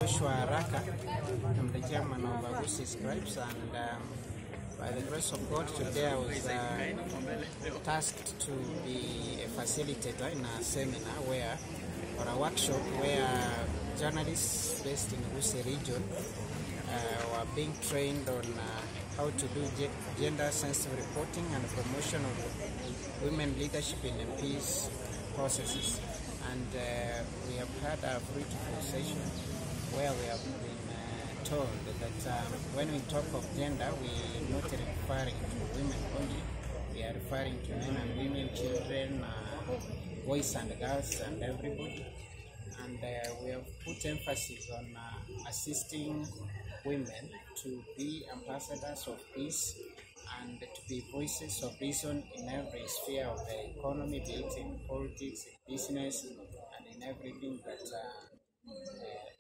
I'm the chairman of Gusii Scribes, and by the grace of God, today I was tasked to be a facilitator in a seminar or a workshop where journalists based in Gusii region were being trained on how to do gender-sensitive reporting and promotion of women leadership in the peace processes. And we have had a fruitful session where we have been told that when we talk of gender, we are not referring to women only. We are referring to men and women, children, boys and girls, and everybody. And we have put emphasis on assisting women to be ambassadors of peace and to be voices of reason in every sphere of the economy, be it in politics, in business, and in everything that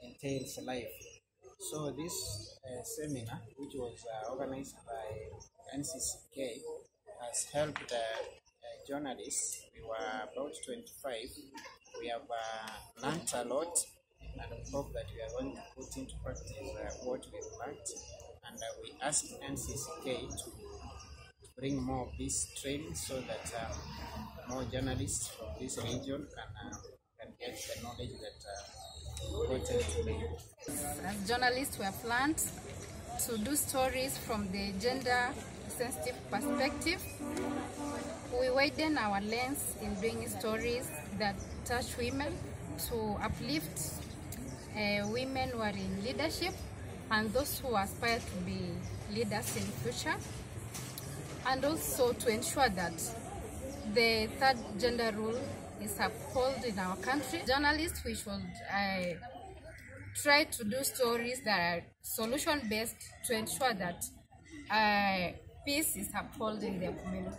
entails life. So this seminar, which was organized by NCCK, has helped journalists. We were about 25. We have learnt a lot, and we hope that we are going to put into practice what we've learnt. And we asked NCCK to bring more of this training so that more journalists from this region can get the knowledge that we wanted to bring. As journalists, we have learned to do stories from the gender-sensitive perspective. We widen our lens in doing stories that touch women, to uplift women who are in leadership and those who aspire to be leaders in the future, and also to ensure that the third gender rule is upheld in our country. Journalists, we should try to do stories that are solution-based to ensure that peace is upheld in their community.